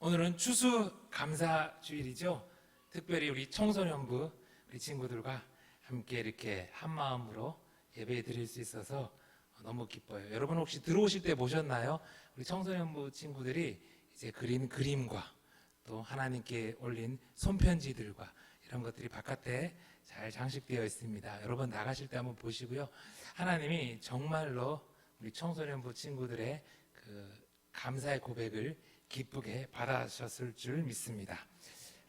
오늘은 추수감사주일이죠. 특별히 우리 청소년부 우리 친구들과 함께 이렇게 한 마음으로 예배 드릴 수 있어서 너무 기뻐요. 여러분 혹시 들어오실 때 보셨나요? 우리 청소년부 친구들이 이제 그린 그림과 또 하나님께 올린 손편지들과 이런 것들이 바깥에 잘 장식되어 있습니다. 여러분 나가실 때 한번 보시고요. 하나님이 정말로 우리 청소년부 친구들의 그 감사의 고백을 기쁘게 받아주셨을 줄 믿습니다.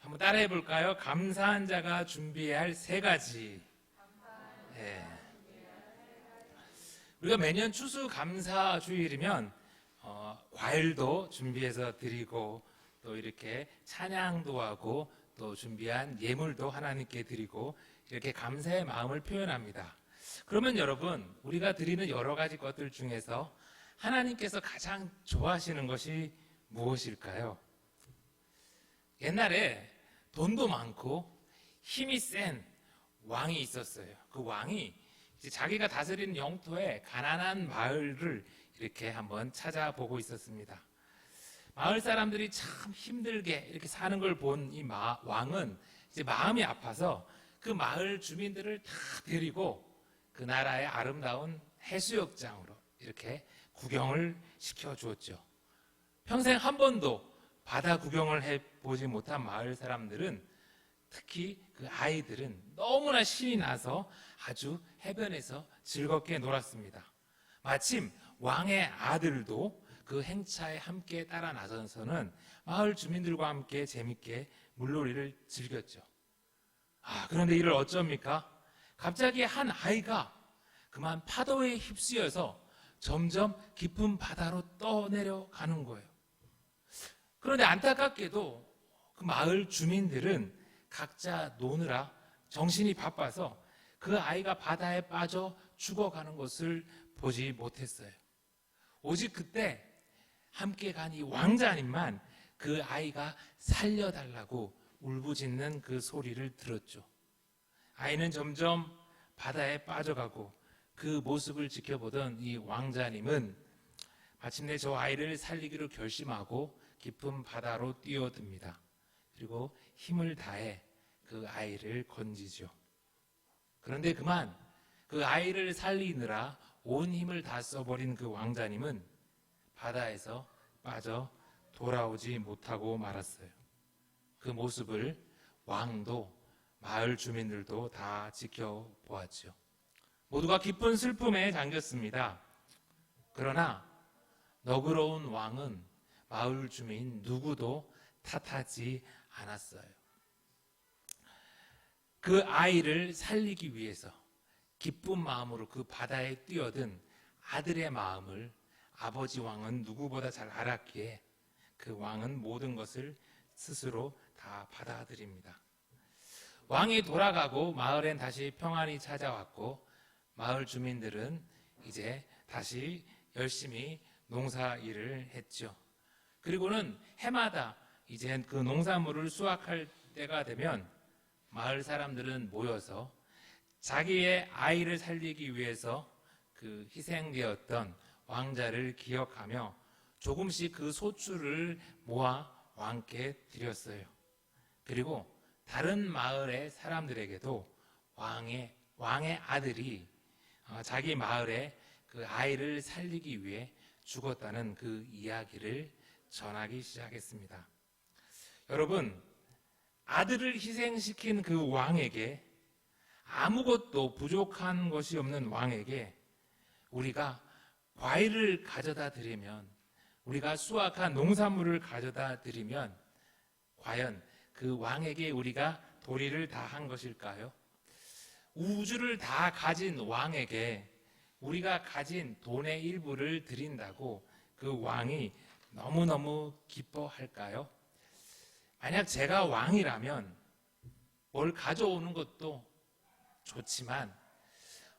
한번 따라해 볼까요? 감사한 자가 준비해야 할 세 가지. 네. 우리가 매년 추수감사주일이면 과일도 준비해서 드리고 또 이렇게 찬양도 하고 또 준비한 예물도 하나님께 드리고 이렇게 감사의 마음을 표현합니다. 그러면 여러분, 우리가 드리는 여러 가지 것들 중에서 하나님께서 가장 좋아하시는 것이 무엇일까요? 옛날에 돈도 많고 힘이 센 왕이 있었어요. 그 왕이 이제 자기가 다스리는 영토에 가난한 마을을 이렇게 한번 찾아보고 있었습니다. 마을 사람들이 참 힘들게 이렇게 사는 걸 본 이 왕은 이제 마음이 아파서 그 마을 주민들을 다 데리고 그 나라의 아름다운 해수욕장으로 이렇게 구경을 시켜주었죠. 평생 한 번도 바다 구경을 해보지 못한 마을 사람들은, 특히 그 아이들은 너무나 신이 나서 아주 해변에서 즐겁게 놀았습니다. 마침 왕의 아들도 그 행차에 함께 따라 나서서는 마을 주민들과 함께 재밌게 물놀이를 즐겼죠. 그런데 이를 어쩝니까? 갑자기 한 아이가 그만 파도에 휩쓰여서 점점 깊은 바다로 떠내려가는 거예요. 그런데 안타깝게도 그 마을 주민들은 각자 노느라 정신이 바빠서 그 아이가 바다에 빠져 죽어가는 것을 보지 못했어요. 오직 그때 함께 간 이 왕자님만 그 아이가 살려달라고 울부짖는 그 소리를 들었죠. 아이는 점점 바다에 빠져가고 그 모습을 지켜보던 이 왕자님은 마침내 저 아이를 살리기로 결심하고 깊은 바다로 뛰어듭니다. 그리고 힘을 다해 그 아이를 건지죠. 그런데 그만 그 아이를 살리느라 온 힘을 다 써버린 그 왕자님은 바다에서 빠져 돌아오지 못하고 말았어요. 그 모습을 왕도 마을 주민들도 다 지켜보았죠. 모두가 깊은 슬픔에 잠겼습니다. 그러나 너그러운 왕은 마을 주민 누구도 탓하지 않았어요. 그 아이를 살리기 위해서 기쁜 마음으로 그 바다에 뛰어든 아들의 마음을 아버지 왕은 누구보다 잘 알았기에 그 왕은 모든 것을 스스로 다 받아들입니다. 왕이 돌아가고 마을엔 다시 평안이 찾아왔고 마을 주민들은 이제 다시 열심히 농사 일을 했죠. 그리고는 해마다 이제 그 농산물을 수확할 때가 되면 마을 사람들은 모여서 자기의 아이를 살리기 위해서 그 희생되었던 왕자를 기억하며 조금씩 그 소출을 모아 왕께 드렸어요. 그리고 다른 마을의 사람들에게도 왕의 아들이 자기 마을에 그 아이를 살리기 위해 죽었다는 그 이야기를 전하기 시작했습니다. 여러분, 아들을 희생시킨 그 왕에게, 아무것도 부족한 것이 없는 왕에게 우리가 과일을 가져다 드리면, 우리가 수확한 농산물을 가져다 드리면 과연 그 왕에게 우리가 도리를 다 한 것일까요? 우주를 다 가진 왕에게 우리가 가진 돈의 일부를 드린다고 그 왕이 너무너무 기뻐할까요? 만약 제가 왕이라면 뭘 가져오는 것도 좋지만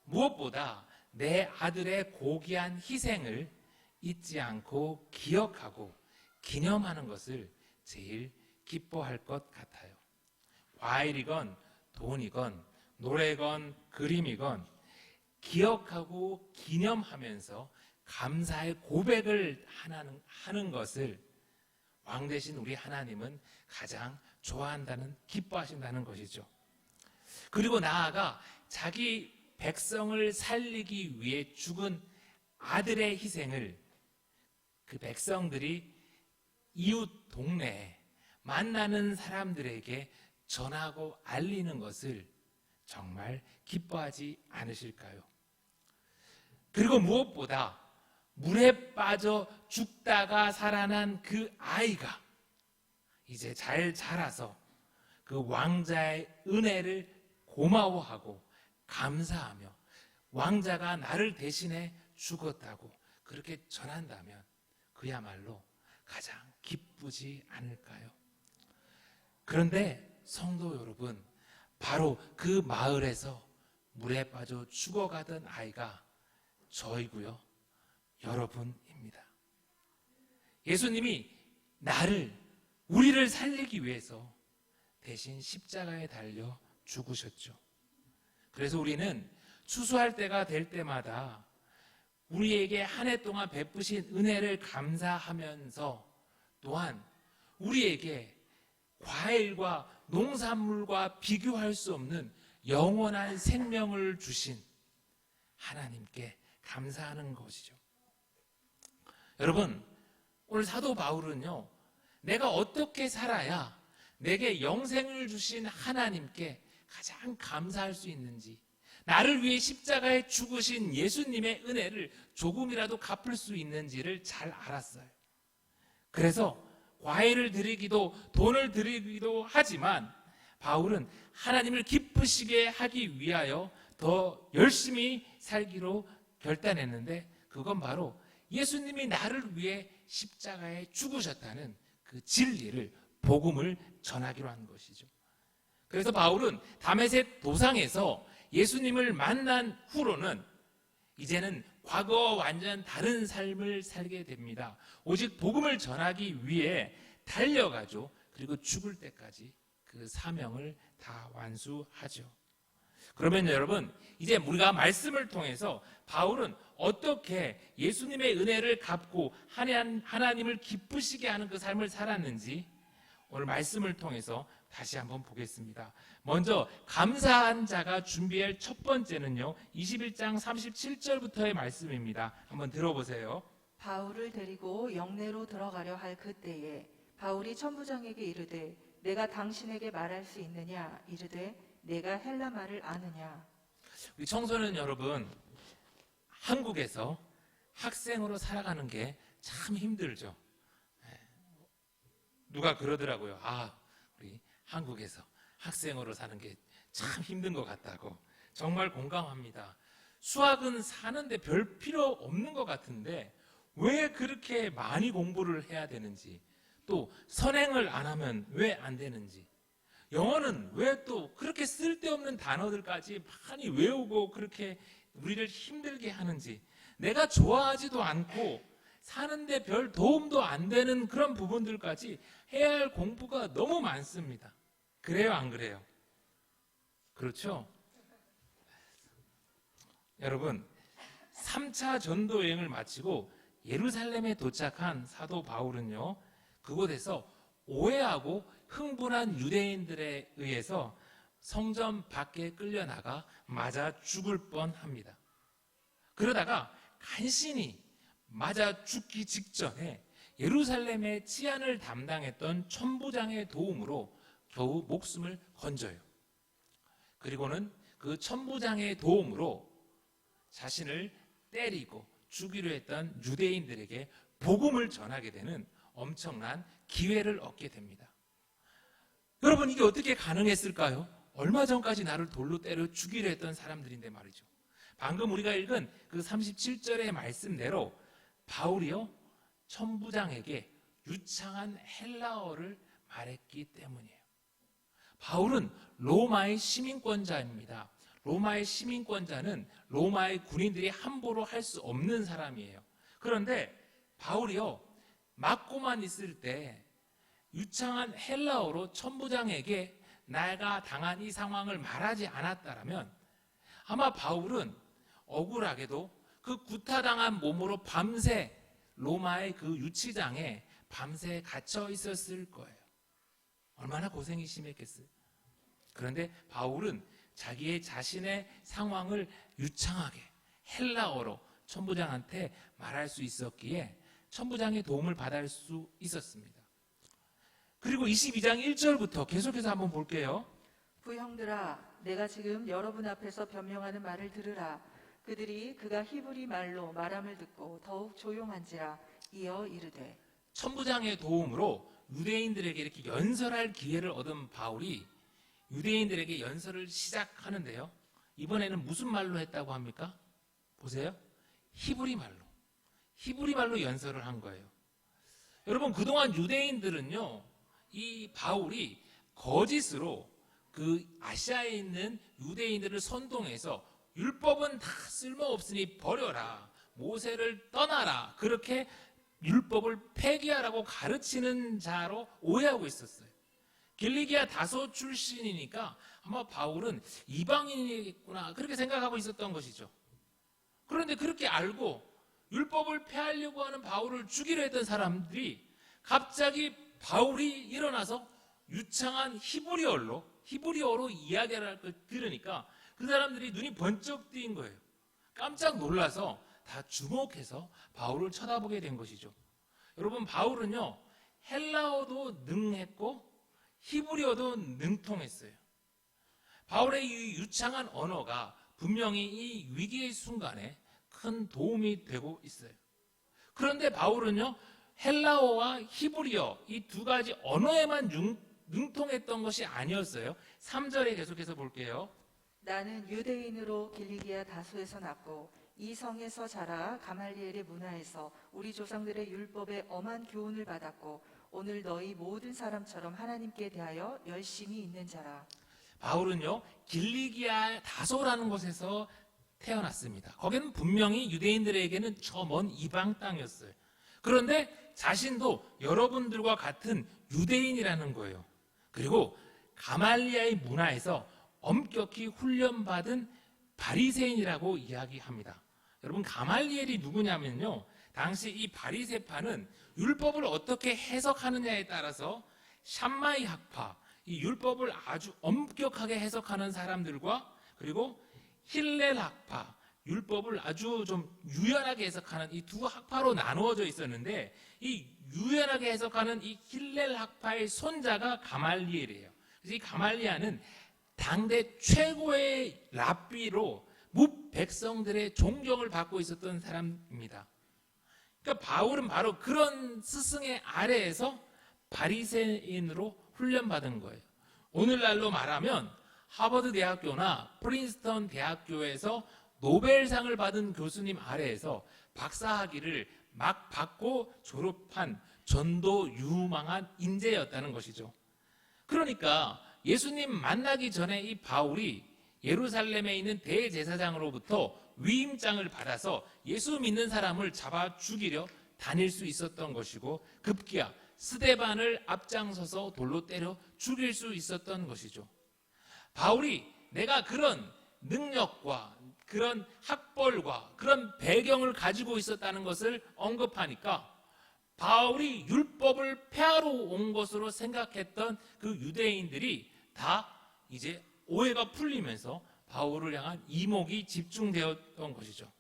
무엇보다 내 아들의 고귀한 희생을 잊지 않고 기억하고 기념하는 것을 제일 기뻐할 것 같아요. 과일이건 돈이건 노래건 그림이건 기억하고 기념하면서 감사의 고백을 하는 것을 왕 대신 우리 하나님은 가장 좋아한다는, 기뻐하신다는 것이죠. 그리고 나아가 자기 백성을 살리기 위해 죽은 아들의 희생을 그 백성들이 이웃 동네에 만나는 사람들에게 전하고 알리는 것을 정말 기뻐하지 않으실까요? 그리고 무엇보다 물에 빠져 죽다가 살아난 그 아이가 이제 잘 자라서 그 왕자의 은혜를 고마워하고 감사하며 왕자가 나를 대신해 죽었다고 그렇게 전한다면 그야말로 가장 기쁘지 않을까요? 그런데 성도 여러분, 바로 그 마을에서 물에 빠져 죽어가던 아이가 저이고요, 여러분입니다. 예수님이 우리를 살리기 위해서 대신 십자가에 달려 죽으셨죠. 그래서 우리는 추수할 때가 될 때마다 우리에게 한 해 동안 베푸신 은혜를 감사하면서 또한 우리에게 과일과 농산물과 비교할 수 없는 영원한 생명을 주신 하나님께 감사하는 것이죠. 여러분, 오늘 사도 바울은요, 내가 어떻게 살아야 내게 영생을 주신 하나님께 가장 감사할 수 있는지, 나를 위해 십자가에 죽으신 예수님의 은혜를 조금이라도 갚을 수 있는지를 잘 알았어요. 그래서 과일을 드리기도 돈을 드리기도 하지만 바울은 하나님을 기쁘시게 하기 위하여 더 열심히 살기로 결단했는데, 그건 바로 예수님이 나를 위해 십자가에 죽으셨다는 그 진리를, 복음을 전하기로 한 것이죠. 그래서 바울은 다메섹 도상에서 예수님을 만난 후로는 이제는 과거와 완전 다른 삶을 살게 됩니다. 오직 복음을 전하기 위해 달려가죠. 그리고 죽을 때까지 그 사명을 다 완수하죠. 그러면 여러분, 이제 우리가 말씀을 통해서 바울은 어떻게 예수님의 은혜를 갚고 하나님을 기쁘시게 하는 그 삶을 살았는지 오늘 말씀을 통해서 다시 한번 보겠습니다. 먼저 감사한 자가 준비할 첫 번째는요, 21장 37절부터의 말씀입니다. 한번 들어보세요. 바울을 데리고 영내로 들어가려 할 그때에 바울이 천부장에게 이르되 내가 당신에게 말할 수 있느냐? 이르되 내가 헬라 말을 아느냐? 우리 청소년 여러분, 한국에서 학생으로 살아가는 게 참 힘들죠. 누가 그러더라고요. 우리 한국에서 학생으로 사는 게 참 힘든 것 같다고. 정말 공감합니다. 수학은 사는데 별 필요 없는 것 같은데 왜 그렇게 많이 공부를 해야 되는지, 또 선행을 안 하면 왜 안 되는지, 영어는 왜 또 그렇게 쓸데없는 단어들까지 많이 외우고 그렇게 우리를 힘들게 하는지, 내가 좋아하지도 않고 사는데 별 도움도 안 되는 그런 부분들까지 해야 할 공부가 너무 많습니다. 그래요, 안 그래요? 그렇죠? 여러분, 3차 전도 여행을 마치고 예루살렘에 도착한 사도 바울은요, 그곳에서 오해하고 흥분한 유대인들에 의해서 성전 밖에 끌려나가 맞아 죽을 뻔합니다. 그러다가 간신히 맞아 죽기 직전에 예루살렘의 치안을 담당했던 천부장의 도움으로 겨우 목숨을 건져요. 그리고는 그 천부장의 도움으로 자신을 때리고 죽이려 했던 유대인들에게 복음을 전하게 되는 엄청난 기회를 얻게 됩니다. 여러분, 이게 어떻게 가능했을까요? 얼마 전까지 나를 돌로 때려 죽이려 했던 사람들인데 말이죠. 방금 우리가 읽은 그 37절의 말씀대로 바울이요, 천부장에게 유창한 헬라어를 말했기 때문이에요. 바울은 로마의 시민권자입니다. 로마의 시민권자는 로마의 군인들이 함부로 할 수 없는 사람이에요. 그런데 바울이요, 맞고만 있을 때 유창한 헬라어로 천부장에게 내가 당한 이 상황을 말하지 않았다라면 아마 바울은 억울하게도 그 구타당한 몸으로 밤새 로마의 그 유치장에 밤새 갇혀 있었을 거예요. 얼마나 고생이 심했겠어요. 그런데 바울은 자기의 자신의 상황을 유창하게 헬라어로 천부장한테 말할 수 있었기에 천부장의 도움을 받을 수 있었습니다. 그리고 22장 1절부터 계속해서 한번 볼게요. 부형들아, 내가 지금 여러분 앞에서 변명하는 말을 들으라. 그들이 그가 히브리 말로 말함을 듣고 더욱 조용한지라. 이어 이르되. 천부장의 도움으로 유대인들에게 이렇게 연설할 기회를 얻은 바울이 유대인들에게 연설을 시작하는데요. 이번에는 무슨 말로 했다고 합니까? 보세요. 히브리 말로 연설을 한 거예요. 여러분, 그동안 유대인들은요, 이 바울이 거짓으로 그 아시아에 있는 유대인들을 선동해서 율법은 다 쓸모없으니 버려라, 모세를 떠나라, 그렇게 율법을 폐기하라고 가르치는 자로 오해하고 있었어요. 길리기아 다소 출신이니까 아마 바울은 이방인이겠구나, 그렇게 생각하고 있었던 것이죠. 그런데 그렇게 알고 율법을 폐하려고 하는 바울을 죽이려 했던 사람들이 갑자기 바울이 일어나서 유창한 히브리어로 이야기를 할 걸 들으니까 그 사람들이 눈이 번쩍 뜨인 거예요. 깜짝 놀라서 다 주목해서 바울을 쳐다보게 된 것이죠. 여러분, 바울은요, 헬라어도 능했고 히브리어도 능통했어요. 바울의 이 유창한 언어가 분명히 이 위기의 순간에 큰 도움이 되고 있어요. 그런데 바울은요, 헬라어와 히브리어 이 두 가지 언어에만 능통했던 것이 아니었어요. 3절에 계속해서 볼게요. 나는 유대인으로 길리기아 다소에서 났고 이 성에서 자라 가말리엘의 문화에서 우리 조상들의 율법에 엄한 교훈을 받았고 오늘 너희 모든 사람처럼 하나님께 대하여 열심히 있는 자라. 바울은요, 길리기아 다소라는 곳에서 태어났습니다. 거기는 분명히 유대인들에게는 저 먼 이방 땅이었어요. 그런데 자신도 여러분들과 같은 유대인이라는 거예요. 그리고 가말리아의 문화에서 엄격히 훈련받은 바리새인이라고 이야기합니다. 여러분, 가말리엘이 누구냐면요, 당시 이 바리새파는 율법을 어떻게 해석하느냐에 따라서 샴마이 학파, 이 율법을 아주 엄격하게 해석하는 사람들과 그리고 힐렐 학파, 율법을 아주 좀 유연하게 해석하는 이 두 학파로 나누어져 있었는데, 이 유연하게 해석하는 이 힐렐 학파의 손자가 가말리엘이에요. 그래서 이 가말리아는 당대 최고의 랍비로 무 백성들의 존경을 받고 있었던 사람입니다. 그러니까 바울은 바로 그런 스승의 아래에서 바리새인으로 훈련받은 거예요. 오늘날로 말하면 하버드 대학교나 프린스턴 대학교에서 노벨상을 받은 교수님 아래에서 박사학위를 막 받고 졸업한 전도 유망한 인재였다는 것이죠. 그러니까 예수님 만나기 전에 이 바울이 예루살렘에 있는 대제사장으로부터 위임장을 받아서 예수 믿는 사람을 잡아 죽이려 다닐 수 있었던 것이고, 급기야 스데반을 앞장서서 돌로 때려 죽일 수 있었던 것이죠. 바울이 내가 그런 능력과 그런 학벌과 그런 배경을 가지고 있었다는 것을 언급하니까 바울이 율법을 폐하러 온 것으로 생각했던 그 유대인들이 다 이제 오해가 풀리면서 바울을 향한 이목이 집중되었던 것이죠.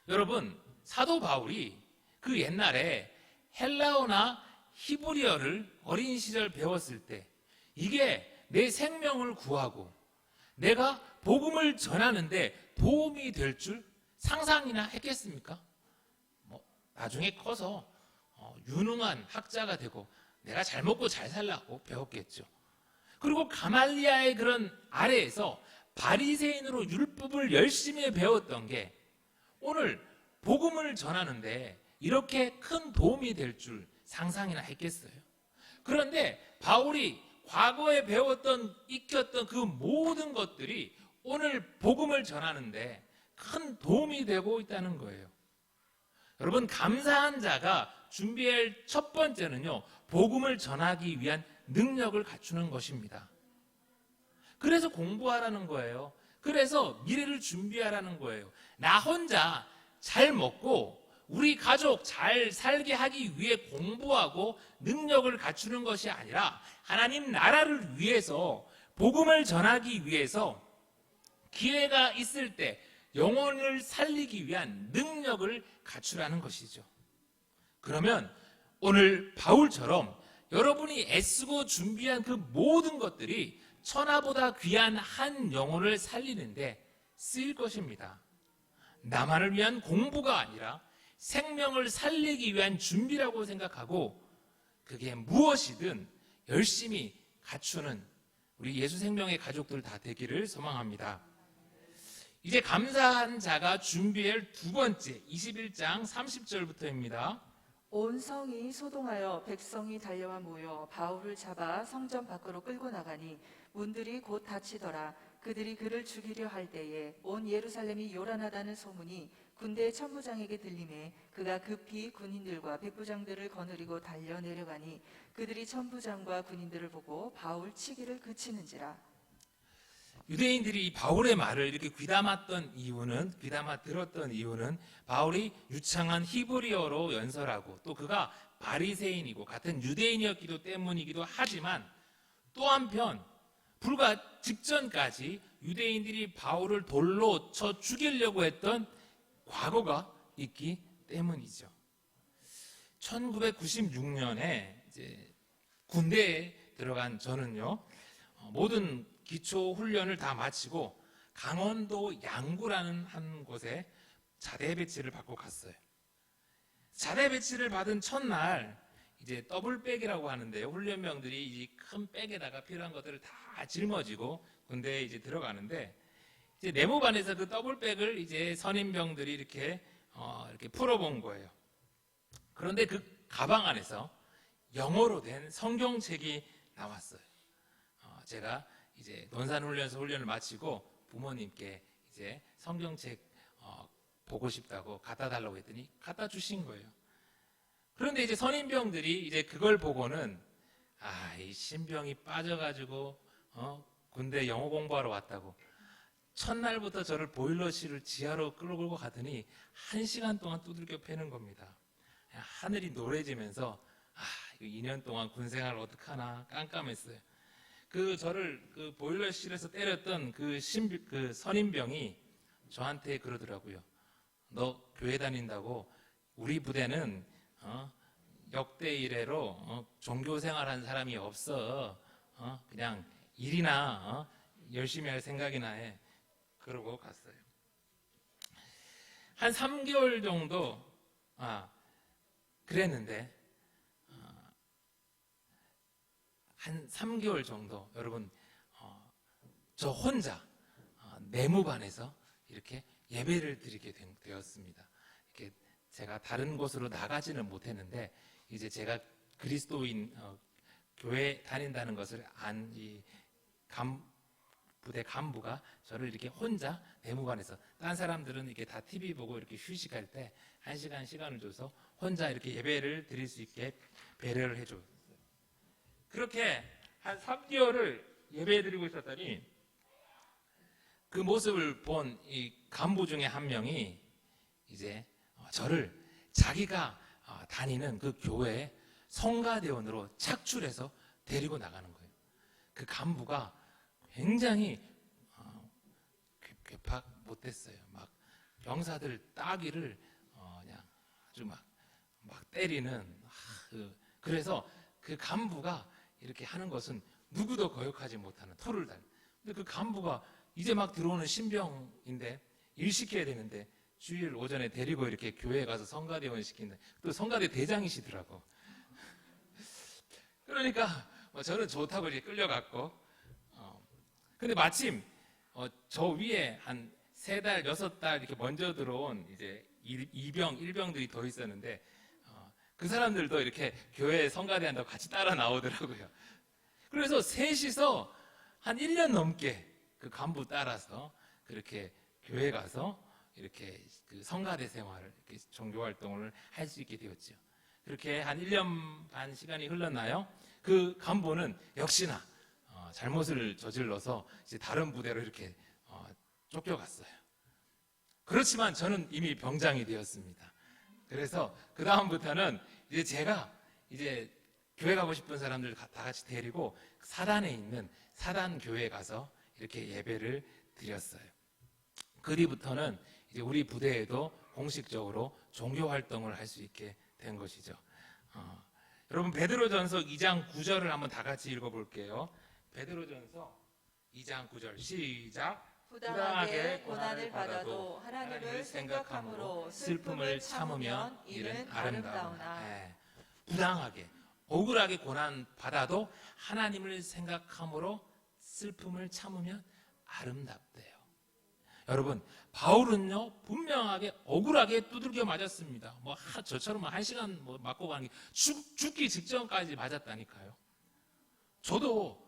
여러분, 사도 바울이 그 옛날에 헬라어나 히브리어를 어린 시절 배웠을 때 이게 내 생명을 구하고 내가 복음을 전하는데 도움이 될 줄 상상이나 했겠습니까? 나중에 커서 유능한 학자가 되고 내가 잘 먹고 잘 살라고 배웠겠죠. 그리고 가말리아의 그런 아래에서 바리새인으로 율법을 열심히 배웠던 게 오늘 복음을 전하는데 이렇게 큰 도움이 될 줄 상상이나 했겠어요. 그런데 바울이 과거에 배웠던, 익혔던 그 모든 것들이 오늘 복음을 전하는데 큰 도움이 되고 있다는 거예요. 여러분, 감사한 자가 준비할 첫 번째는요, 복음을 전하기 위한 능력을 갖추는 것입니다. 그래서 공부하라는 거예요. 그래서 미래를 준비하라는 거예요. 나 혼자 잘 먹고 우리 가족 잘 살게 하기 위해 공부하고 능력을 갖추는 것이 아니라 하나님 나라를 위해서, 복음을 전하기 위해서 기회가 있을 때 영혼을 살리기 위한 능력을 갖추라는 것이죠. 그러면 오늘 바울처럼 여러분이 애쓰고 준비한 그 모든 것들이 천하보다 귀한 한 영혼을 살리는데 쓰일 것입니다. 나만을 위한 공부가 아니라 생명을 살리기 위한 준비라고 생각하고 그게 무엇이든 열심히 갖추는 우리 예수생명의 가족들 다 되기를 소망합니다. 이제 감사한 자가 준비할 두 번째 21장 30절부터입니다. 온 성이 소동하여 백성이 달려와 모여 바울을 잡아 성전 밖으로 끌고 나가니 문들이 곧 닫히더라. 그들이 그를 죽이려 할 때에 온 예루살렘이 요란하다는 소문이 군대 천부장에게 들리매 그가 급히 군인들과 백부장들을 거느리고 달려 내려가니 그들이 천부장과 군인들을 보고 바울 치기를 그치는지라. 유대인들이 바울의 말을 이렇게 귀담아 들었던 이유는 바울이 유창한 히브리어로 연설하고 또 그가 바리새인이고 같은 유대인이었기도 때문이기도 하지만, 또 한편 불과 직전까지 유대인들이 바울을 돌로 쳐 죽이려고 했던 과거가 있기 때문이죠. 1996년에 이제 군대에 들어간 저는요, 모든 기초 훈련을 다 마치고 강원도 양구라는 한 곳에 자대 배치를 받고 갔어요. 자대 배치를 받은 첫날 이제 더블백이라고 하는데요, 훈련병들이 이 큰 백에다가 필요한 것들을 다 짊어지고 군대에 이제 들어가는데, 이제 네모반에서 그 더블백을 이제 선임병들이 이렇게 풀어본 거예요. 그런데 그 가방 안에서 영어로 된 성경책이 나왔어요. 제가 이제 논산훈련소 훈련을 마치고 부모님께 이제 성경책 보고 싶다고 갖다 달라고 했더니 갖다 주신 거예요. 그런데 이제 선임병들이 이제 그걸 보고는 이 신병이 빠져가지고 군대 영어 공부하러 왔다고 첫날부터 저를 보일러실을 지하로 끌고 가더니 1시간 동안 두들겨 패는 겁니다. 하늘이 노래지면서 2년 동안 군생활 어떡하나 깜깜했어요. 저를 보일러실에서 때렸던 그 선임병이 저한테 그러더라고요. 너 교회 다닌다고 우리 부대는 역대 이래로 종교생활한 사람이 없어. 그냥 일이나 열심히 할 생각이나 해. 그러고 갔어요. 한 3개월 정도 그랬는데 한 3개월 정도 여러분 저 혼자 내무반에서 이렇게 예배를 드리게 되었습니다. 이렇게 제가 다른 곳으로 나가지는 못했는데 이제 제가 그리스도인 교회 다닌다는 것을 안 이 부대 간부가 저를 이렇게 혼자 내무반에서, 딴 사람들은 이렇게 다 TV 보고 이렇게 휴식할 때 1시간 시간을 줘서 혼자 이렇게 예배를 드릴 수 있게 배려를 해줘요. 그렇게 한 3개월을 예배 드리고 있었더니 그 모습을 본 이 간부 중에 한 명이 이제 저를 자기가 다니는 그 교회에 성가대원으로 착출해서 데리고 나가는 거예요. 그 간부가 굉장히 괴팍 못됐어요. 막 병사들 따귀를 그냥 아주 막 때리는. 그래서 그 간부가 이렇게 하는 것은 누구도 거역하지 못하는 토를 달. 근데 그 간부가 이제 막 들어오는 신병인데 일 시켜야 되는데 주일 오전에 데리고 이렇게 교회에 가서 성가대원 시킨다. 또 성가대 대장이시더라고. 그러니까 저는 좋다고 이렇게 끌려갔고, 근데 마침 저 위에 한 3달, 6달 이렇게 먼저 들어온 이제 1병들이 더 있었는데 그 사람들도 이렇게 교회 성가대 한다고 같이 따라 나오더라고요. 그래서 셋이서 한 1년 넘게 그 간부 따라서 그렇게 교회 가서 이렇게 그 성가대 생활을, 이렇게 종교 활동을 할 수 있게 되었죠. 그렇게 한 1년 반 시간이 흘렀나요? 그 간부는 역시나 잘못을 저질러서 이제 다른 부대로 이렇게 쫓겨갔어요. 그렇지만 저는 이미 병장이 되었습니다. 그래서 그 다음부터는 이제 제가 이제 교회 가고 싶은 사람들 다 같이 데리고 사단에 있는 사단 교회에 가서 이렇게 예배를 드렸어요. 그 뒤부터는 이제 우리 부대에도 공식적으로 종교 활동을 할 수 있게 된 것이죠. 여러분 베드로전서 2장 9절을 한번 다 같이 읽어볼게요. 베드로전서 2장 9절 시작. 부당하게 고난을 받아도 하나님을 생각함으로 슬픔을 참으면 이는 아름다우나. 네. 부당하게 억울하게 고난 받아도 하나님을 생각함으로 슬픔을 참으면 아름답대요. 여러분 바울은요 분명하게 억울하게 두들겨 맞았습니다. 저처럼 1시간 맞고 가는 게 죽기 직전까지 맞았다니까요. 저도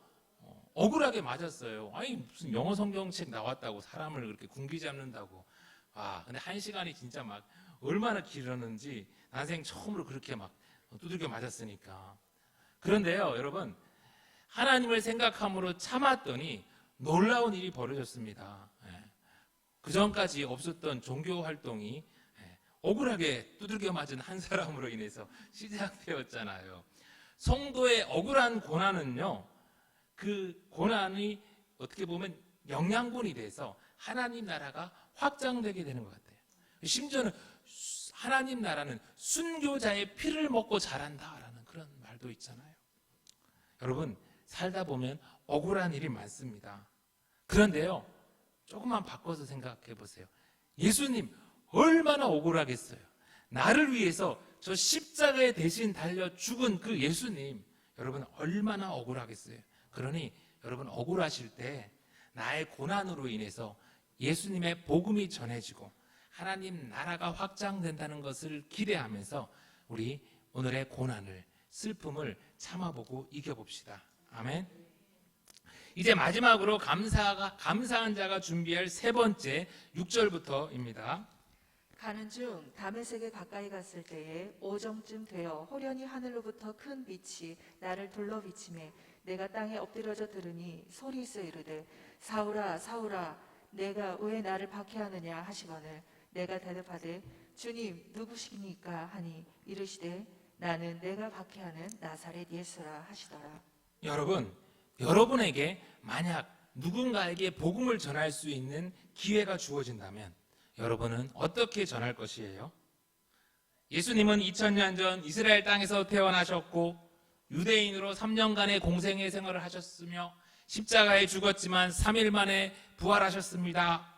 억울하게 맞았어요. 아니 무슨 영어 성경책 나왔다고 사람을 그렇게 군기 잡는다고. 근데 1시간이 진짜 막 얼마나 길었는지 난생 처음으로 그렇게 막 두들겨 맞았으니까. 그런데요 여러분 하나님을 생각함으로 참았더니 놀라운 일이 벌어졌습니다. 그 전까지 없었던 종교 활동이 억울하게 두들겨 맞은 한 사람으로 인해서 시작되었잖아요. 성도의 억울한 고난은요 그 고난이 어떻게 보면 영양분이 돼서 하나님 나라가 확장되게 되는 것 같아요. 심지어는 하나님 나라는 순교자의 피를 먹고 자란다라는 그런 말도 있잖아요. 여러분 살다 보면 억울한 일이 많습니다. 그런데요 조금만 바꿔서 생각해 보세요. 예수님 얼마나 억울하겠어요. 나를 위해서 저 십자가에 대신 달려 죽은 그 예수님 여러분 얼마나 억울하겠어요. 그러니 여러분 억울하실 때 나의 고난으로 인해서 예수님의 복음이 전해지고 하나님 나라가 확장된다는 것을 기대하면서 우리 오늘의 고난을 슬픔을 참아보고 이겨봅시다. 아멘. 이제 마지막으로 감사한 자가 준비할 세 번째 6절부터입니다. 가는 중 다메섹에 가까이 갔을 때에 오정쯤 되어 호련히 하늘로부터 큰 빛이 나를 둘러 비치매 내가 땅에 엎드려져 들으니 소리있어 이르되 사울아 사울아 내가 왜 나를 박해하느냐 하시거늘 내가 대답하되 주님 누구시니까 하니 이르시되 나는 내가 박해하는 나사렛 예수라 하시더라. 여러분에게 만약 누군가에게 복음을 전할 수 있는 기회가 주어진다면 여러분은 어떻게 전할 것이에요? 예수님은 2000년 전 이스라엘 땅에서 태어나셨고 유대인으로 3년간의 공생의 생활을 하셨으며 십자가에 죽었지만 3일 만에 부활하셨습니다.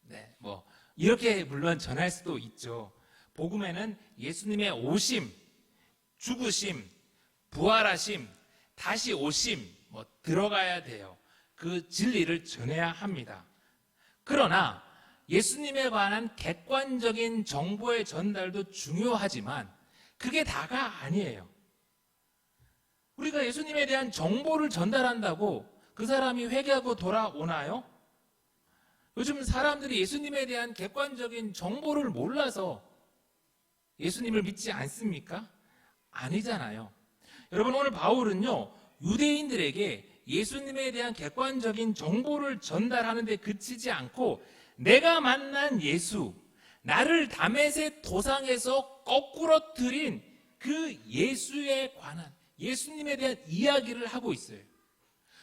네, 이렇게 물론 전할 수도 있죠. 복음에는 예수님의 오심, 죽으심, 부활하심, 다시 오심 들어가야 돼요. 그 진리를 전해야 합니다. 그러나 예수님에 관한 객관적인 정보의 전달도 중요하지만 그게 다가 아니에요. 우리가 예수님에 대한 정보를 전달한다고 그 사람이 회개하고 돌아오나요? 요즘 사람들이 예수님에 대한 객관적인 정보를 몰라서 예수님을 믿지 않습니까? 아니잖아요. 여러분 오늘 바울은요 유대인들에게 예수님에 대한 객관적인 정보를 전달하는 데 그치지 않고 내가 만난 예수, 나를 다메섹 도상에서 거꾸로 들인 그 예수에 관한 예수님에 대한 이야기를 하고 있어요.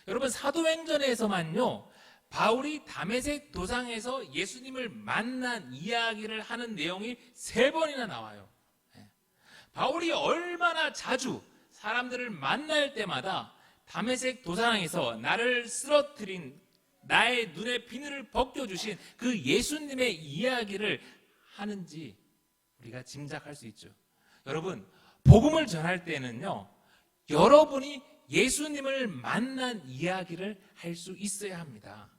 여러분 사도행전에서만요 바울이 다메섹 도상에서 예수님을 만난 이야기를 하는 내용이 3번이나 나와요. 바울이 얼마나 자주 사람들을 만날 때마다 다메섹 도상에서 나를 쓰러뜨린 나의 눈의 비늘을 벗겨주신 그 예수님의 이야기를 하는지 우리가 짐작할 수 있죠. 여러분 복음을 전할 때는요 여러분이 예수님을 만난 이야기를 할 수 있어야 합니다.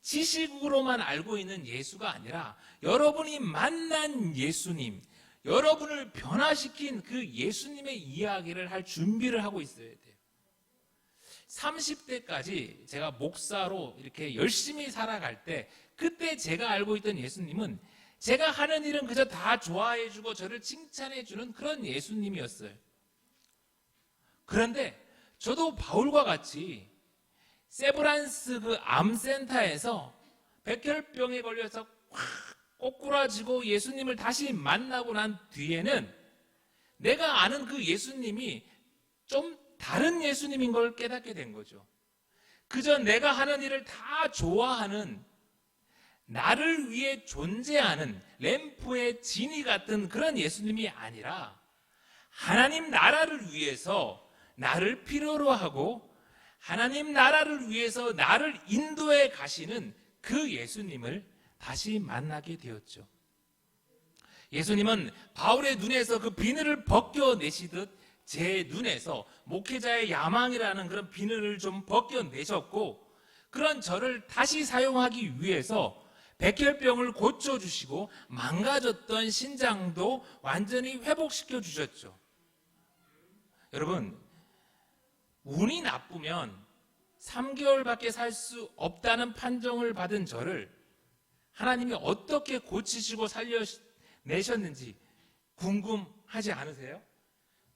지식으로만 알고 있는 예수가 아니라 여러분이 만난 예수님, 여러분을 변화시킨 그 예수님의 이야기를 할 준비를 하고 있어야 돼요. 30대까지 제가 목사로 이렇게 열심히 살아갈 때 그때 제가 알고 있던 예수님은 제가 하는 일은 그저 다 좋아해주고 저를 칭찬해주는 그런 예수님이었어요. 그런데 저도 바울과 같이 세브란스 그 암센터에서 백혈병에 걸려서 꼬꾸라지고 예수님을 다시 만나고 난 뒤에는 내가 아는 그 예수님이 좀 다른 예수님인 걸 깨닫게 된 거죠. 그저 내가 하는 일을 다 좋아하는, 나를 위해 존재하는 램프의 진이 같은 그런 예수님이 아니라 하나님 나라를 위해서 나를 필요로 하고 하나님 나라를 위해서 나를 인도해 가시는 그 예수님을 다시 만나게 되었죠. 예수님은 바울의 눈에서 그 비늘을 벗겨내시듯 제 눈에서 목회자의 야망이라는 그런 비늘을 좀 벗겨내셨고, 그런 저를 다시 사용하기 위해서 백혈병을 고쳐주시고 망가졌던 신장도 완전히 회복시켜 주셨죠. 여러분, 운이 나쁘면 3개월밖에 살 수 없다는 판정을 받은 저를 하나님이 어떻게 고치시고 살려내셨는지 궁금하지 않으세요?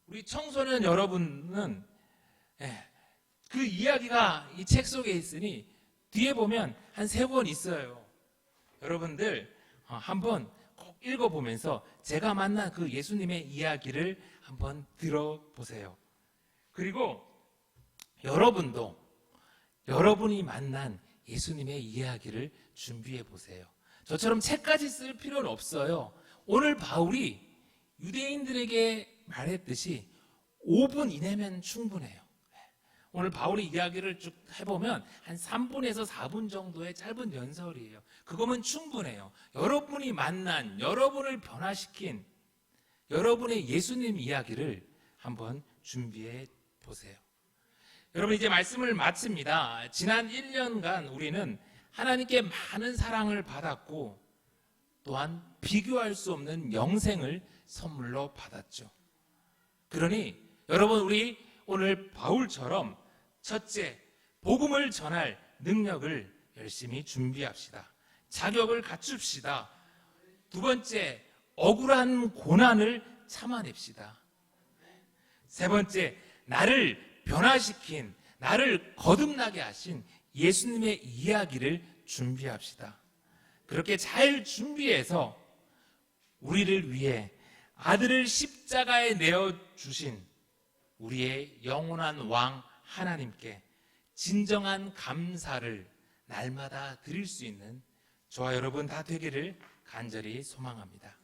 우리 청소년 여러분은 그 이야기가 이 책 속에 있으니 뒤에 보면 한 3권 있어요. 여러분들 한번 꼭 읽어보면서 제가 만난 그 예수님의 이야기를 한번 들어보세요. 그리고 여러분도 여러분이 만난 예수님의 이야기를 준비해 보세요. 저처럼 책까지 쓸 필요는 없어요. 오늘 바울이 유대인들에게 말했듯이 5분 이내면 충분해요. 오늘 바울의 이야기를 쭉 해보면 한 3분에서 4분 정도의 짧은 연설이에요. 그거면 충분해요. 여러분이 만난, 여러분을 변화시킨 여러분의 예수님 이야기를 한번 준비해 보세요. 여러분, 이제 말씀을 마칩니다. 지난 1년간 우리는 하나님께 많은 사랑을 받았고 또한 비교할 수 없는 영생을 선물로 받았죠. 그러니 여러분, 우리 오늘 바울처럼 첫째, 복음을 전할 능력을 열심히 준비합시다. 자격을 갖춥시다. 두 번째, 억울한 고난을 참아냅시다. 세 번째, 나를 변화시킨, 나를 거듭나게 하신 예수님의 이야기를 준비합시다. 그렇게 잘 준비해서 우리를 위해 아들을 십자가에 내어주신 우리의 영원한 왕 하나님께 진정한 감사를 날마다 드릴 수 있는 저와 여러분 다 되기를 간절히 소망합니다.